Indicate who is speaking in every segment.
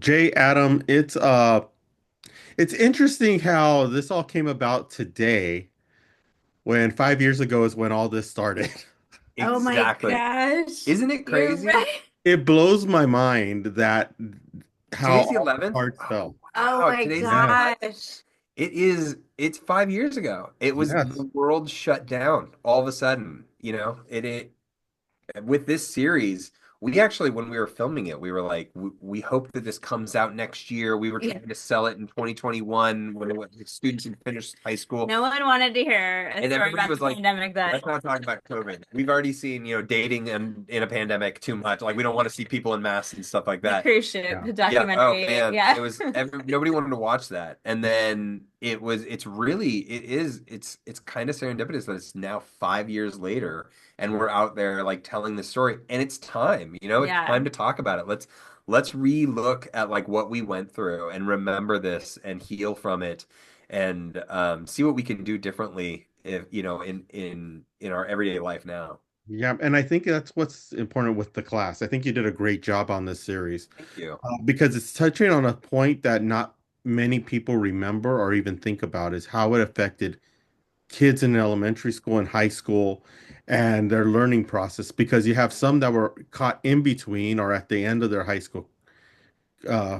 Speaker 1: Jay, Adam, it's interesting how this all came about today when 5 years ago is when all this started.
Speaker 2: Oh my
Speaker 3: Exactly.
Speaker 2: gosh.
Speaker 3: Isn't it
Speaker 2: You're
Speaker 3: crazy?
Speaker 2: right.
Speaker 1: It blows my mind that how
Speaker 3: Today's the
Speaker 1: all the
Speaker 3: 11th.
Speaker 1: cards
Speaker 3: Oh,
Speaker 1: fell.
Speaker 2: Oh
Speaker 3: wow.
Speaker 2: my
Speaker 3: Today's the
Speaker 1: Yes,
Speaker 3: what?
Speaker 2: gosh.
Speaker 3: It's 5 years ago. It was
Speaker 1: yes.
Speaker 3: the world shut down all of a sudden, with this series, we actually, when we were filming it, we were like, we hope that this comes out next year. We were
Speaker 2: Yeah.
Speaker 3: trying to sell it in 2021 when the students had finished high school.
Speaker 2: No one wanted to hear a
Speaker 3: And
Speaker 2: story
Speaker 3: everybody
Speaker 2: about
Speaker 3: was
Speaker 2: the
Speaker 3: like,
Speaker 2: pandemic then.
Speaker 3: let's not talk about COVID. We've already seen, dating and in a pandemic too much. Like, we don't want to see people in masks and stuff like
Speaker 2: The
Speaker 3: that.
Speaker 2: cruise ship,
Speaker 1: Yeah.
Speaker 2: the
Speaker 3: Yeah. Oh
Speaker 2: documentary.
Speaker 3: man,
Speaker 2: Yeah.
Speaker 3: nobody wanted to watch that. And then it's kind of serendipitous that it's now 5 years later and we're out there like telling the story. And it's time, it's
Speaker 2: Yeah.
Speaker 3: time to talk about it. Let's re-look at like what we went through and remember this and heal from it and see what we can do differently if in our everyday life now.
Speaker 1: Yeah, and I think that's what's important with the class. I think you did a great job on this series
Speaker 3: Thank you.
Speaker 1: because it's touching on a point that not many people remember or even think about is how it affected kids in elementary school and high school and their learning process because you have some that were caught in between or at the end of their high school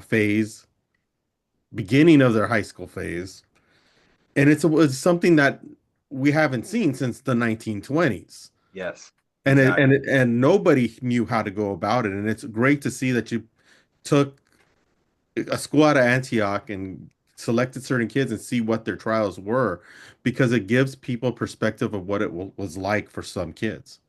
Speaker 1: phase, beginning of their high school phase. And it's something that we haven't seen since the 1920s.
Speaker 3: Yes,
Speaker 1: And
Speaker 3: exactly.
Speaker 1: nobody knew how to go about it. And it's great to see that you took a school out of Antioch and selected certain kids and see what their trials were because it gives people perspective of what it was like for some kids.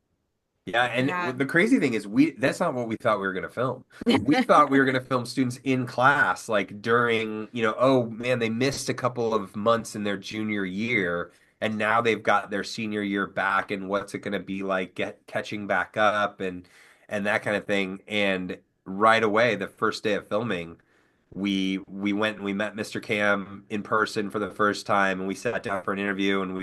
Speaker 3: Yeah, and
Speaker 2: Yeah.
Speaker 3: the crazy thing is that's not what we thought we were going to film. We thought we were going to film students in class like during, oh man, they missed a couple of months in their junior year and now they've got their senior year back and what's it going to be like catching back up and that kind of thing. And right away, the first day of filming, we went and we met Mr. Cam in person for the first time and we sat down for an interview and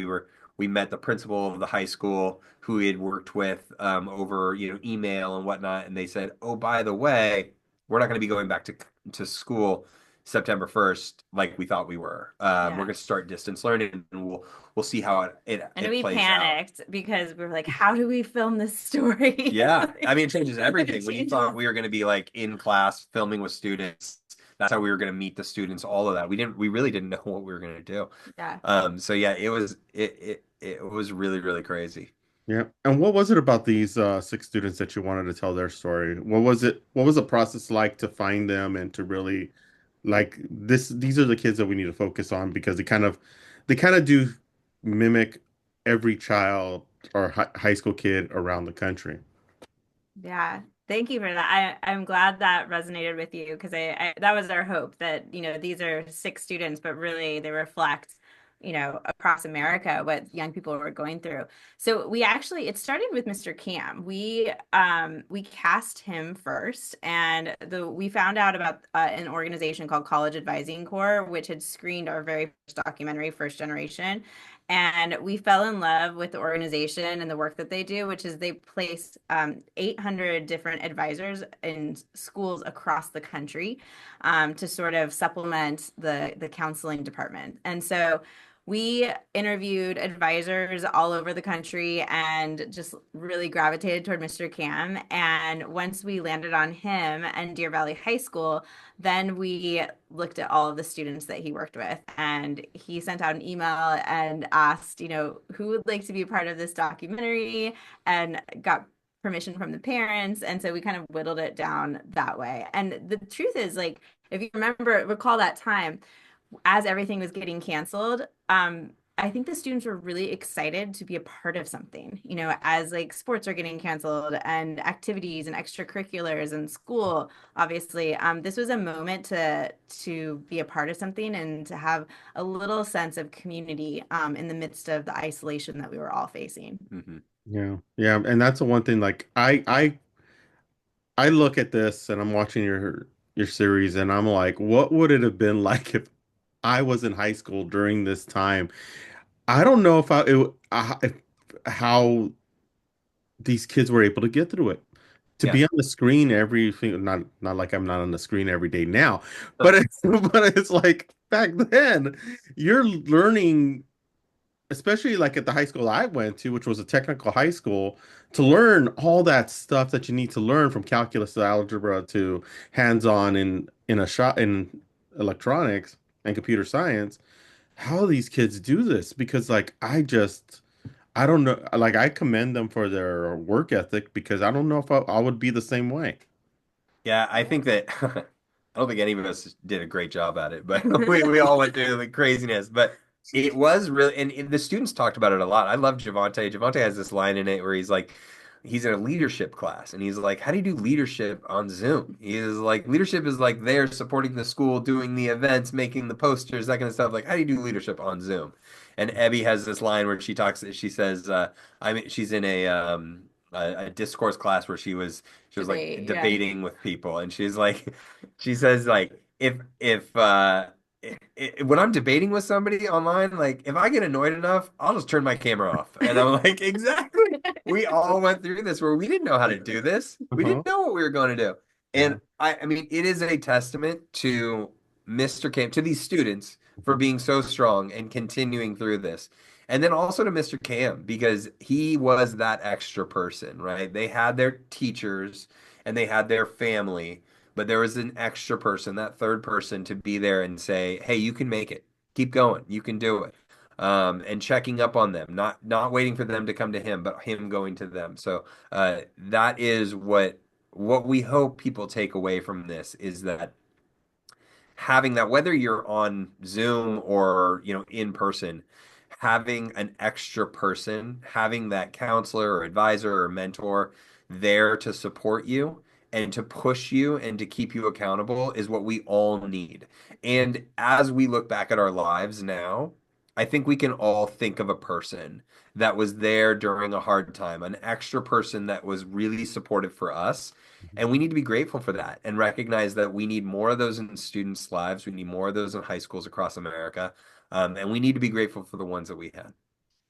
Speaker 3: we met the principal of the high school who he had worked with over email and whatnot, and they said, "Oh, by the way, we're not going to be going back to school September 1st like we thought we were. We're
Speaker 2: Yeah.
Speaker 3: going to start distance learning, and we'll see how
Speaker 2: And
Speaker 3: it
Speaker 2: we
Speaker 3: plays out."
Speaker 2: panicked because we were like, how do we film this story?
Speaker 3: Yeah, I
Speaker 2: Like,
Speaker 3: mean, it changes
Speaker 2: it
Speaker 3: everything. When you thought
Speaker 2: changes.
Speaker 3: we were going to be like in class filming with students, that's how we were going to meet the students. All of that, we really didn't know what we were going to do.
Speaker 2: Yeah.
Speaker 3: So yeah, it was really really crazy.
Speaker 1: Yeah. And what was it about these six students that you wanted to tell their story? What was it? What was the process like to find them and to really like this? These are the kids that we need to focus on because they kind of do mimic every child or high school kid around the country.
Speaker 2: Yeah. Thank you for that. I'm glad that resonated with you because that was our hope that, these are six students, but really they reflect, across America what young people were going through. So it started with Mr. Cam. We cast him first and we found out about an organization called College Advising Corps, which had screened our very first documentary, First Generation. And we fell in love with the organization and the work that they do, which is they place 800 different advisors in schools across the country to sort of supplement the counseling department. And so we interviewed advisors all over the country and just really gravitated toward Mr. Cam. And once we landed on him and Deer Valley High School, then we looked at all of the students that he worked with. And he sent out an email and asked, who would like to be a part of this documentary and got permission from the parents. And so we kind of whittled it down that way. And the truth is, like, if you recall that time, as everything was getting canceled, I think the students were really excited to be a part of something, as like sports are getting canceled and activities and extracurriculars and school, obviously. This was a moment to be a part of something and to have a little sense of community in the midst of the isolation that we were all facing.
Speaker 3: Hmm.
Speaker 1: Yeah. Yeah. And that's the one thing like I look at this and I'm watching your series and I'm like, what would it have been like if I was in high school during this time? I don't know if how these kids were able to get through it. to
Speaker 3: Yeah.
Speaker 1: be on the screen everything, not like I'm not on the screen every day now, but it's but it's like back then you're learning, especially like at the high school I went to, which was a technical high school, to learn all that stuff that you need to learn from calculus to algebra to hands-on in a shop in electronics and computer science. How these kids do this? Because like I don't know, like I commend them for their work ethic because I don't know if I would be the same way.
Speaker 3: Yeah, I think that I don't think any of us did a great job at it, but we all went through the craziness. But it was really, and the students talked about it a lot. I love Javante. Javante has this line in it where he's like, he's in a leadership class, and he's like, "How do you do leadership on Zoom?" He is like, leadership is like they're supporting the school, doing the events, making the posters, that kind of stuff. Like, how do you do leadership on Zoom? And Abby has this line where she talks, she says, I mean, she's in a discourse class where she was like
Speaker 2: Debate, yeah.
Speaker 3: debating with people, and she's like, she says like if when I'm debating with somebody online, like if I get annoyed enough, I'll just turn my camera off. And I'm like, exactly. We all went through this where we didn't know how to do this. We
Speaker 1: Uh-huh.
Speaker 3: didn't know what we were going to do.
Speaker 1: Yeah.
Speaker 3: And I mean, it is a testament to Mr. Cam, to these students for being so strong and continuing through this. And then also to Mr. Cam, because he was that extra person, right? They had their teachers and they had their family, but there was an extra person, that third person to be there and say, "Hey, you can make it. Keep going. You can do it." And checking up on them, not waiting for them to come to him, but him going to them. So that is what we hope people take away from this is that having that, whether you're on Zoom or, in person, having an extra person, having that counselor or advisor or mentor there to support you and to push you and to keep you accountable is what we all need. And as we look back at our lives now, I think we can all think of a person that was there during a hard time, an extra person that was really supportive for us, and we need to be grateful for that and recognize that we need more of those in students' lives. We need more of those in high schools across America. And we need to be grateful for the ones that we had.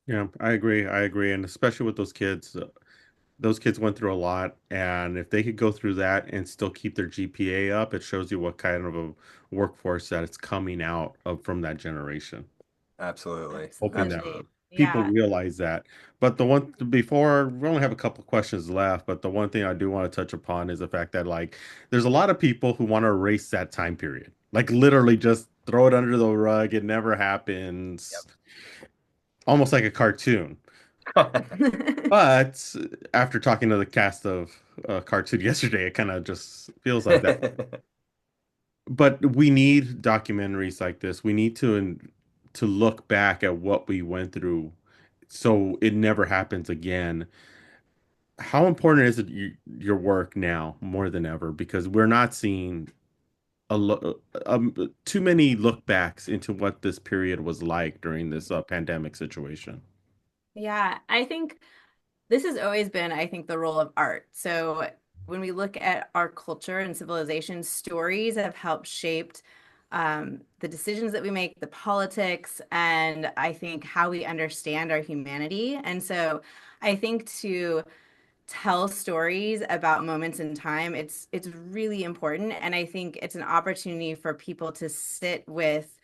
Speaker 1: Yeah, I agree. I agree. And especially with those kids went through a lot. And if they could go through that and still keep their GPA up, it shows you what kind of a workforce that it's coming out of from that generation.
Speaker 3: Absolutely.
Speaker 1: Hoping that
Speaker 2: Absolutely.
Speaker 1: people
Speaker 2: Yeah.
Speaker 1: realize that. But the one before we only have a couple questions left, but the one thing I do want to touch upon is the fact that like there's a lot of people who want to erase that time period. Like literally just throw it under the rug. It never happens. Almost like a cartoon.
Speaker 3: Yep.
Speaker 1: But after talking to the cast of cartoon yesterday, it kind of just feels like that. But we need documentaries like this. We need to look back at what we went through so it never happens again. How important is it your work now more than ever? Because we're not seeing too many look backs into what this period was like during this pandemic situation.
Speaker 2: Yeah, I think this has always been, I think, the role of art. So when we look at our culture and civilization, stories have helped shaped the decisions that we make, the politics, and I think how we understand our humanity. And so I think to tell stories about moments in time, it's really important. And I think it's an opportunity for people to sit with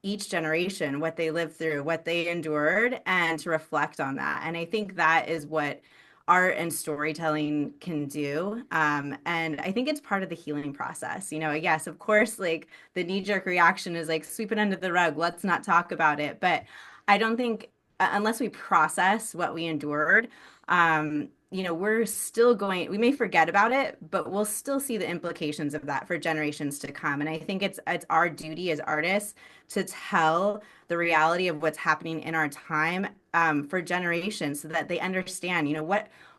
Speaker 2: each generation, what they lived through, what they endured, and to reflect on that. And I think that is what art and storytelling can do. And I think it's part of the healing process. Yes, of course, like the knee-jerk reaction is like sweep it under the rug, let's not talk about it. But I don't think unless we process what we endured, we're still we may forget about it, but we'll still see the implications of that for generations to come. And I think it's our duty as artists to tell the reality of what's happening in our time, for generations so that they understand,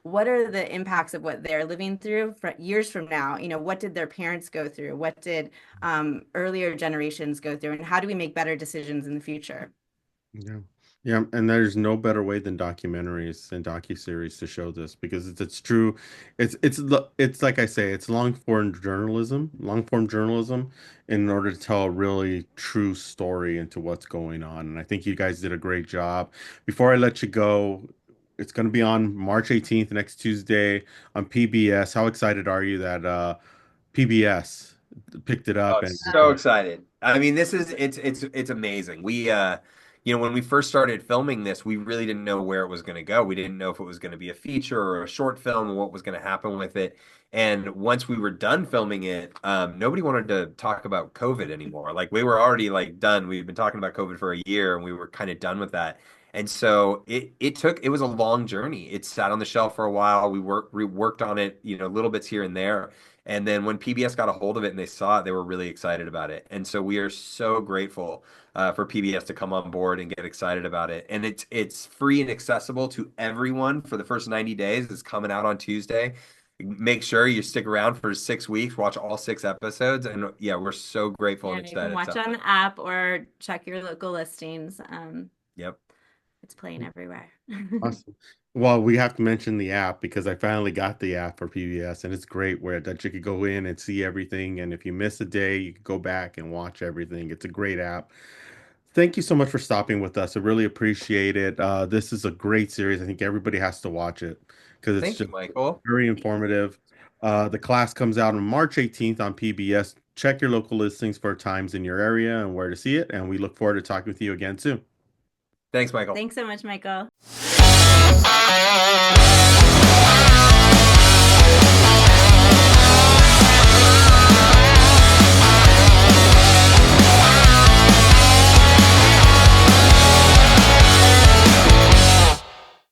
Speaker 2: what are the impacts of what they're living through for years from now? What did their parents go through? What did earlier generations go through? And how do we make better decisions in the future?
Speaker 1: Yeah. Yeah, and there's no better way than documentaries and docuseries to show this because it's true. It's like I say, it's long form journalism in order to tell a really true story into what's going on. And I think you guys did a great job. Before I let you go, It's going to be on March 18th, next Tuesday on PBS. How excited are you that PBS picked it up
Speaker 3: Oh,
Speaker 1: and
Speaker 3: so excited. I mean, this is it's amazing. When we first started filming this, we really didn't know where it was going to go. We didn't know if it was going to be a feature or a short film and what was going to happen with it. And once we were done filming it, nobody wanted to talk about COVID anymore. Like we were already like done. We've been talking about COVID for a year and we were kind of done with that. And so it was a long journey. It sat on the shelf for a while. We worked on it, little bits here and there. And then when PBS got a hold of it and they saw it, they were really excited about it. And so we are so grateful for PBS to come on board and get excited about it. And it's free and accessible to everyone for the first 90 days. It's coming out on Tuesday. Make sure you stick around for 6 weeks, watch all 6 episodes. And yeah, we're so grateful
Speaker 2: Yeah,
Speaker 3: and
Speaker 2: you can
Speaker 3: excited.
Speaker 2: watch on the app or check your local listings.
Speaker 3: Yep.
Speaker 2: It's playing everywhere.
Speaker 1: awesome. Well, we have to mention the app because I finally got the app for PBS and it's great where that you could go in and see everything. And if you miss a day, you can go back and watch everything. It's a great app. Thank you so much for stopping with us. I really appreciate it. This is a great series. I think everybody has to watch it because it's
Speaker 3: Thank you,
Speaker 1: just
Speaker 3: Michael.
Speaker 1: very informative. The class comes out on March 18th on PBS. Check your local listings for times in your area and where to see it. And we look forward to talking with you again soon.
Speaker 3: Thanks, Michael.
Speaker 2: Thanks so much, Michael.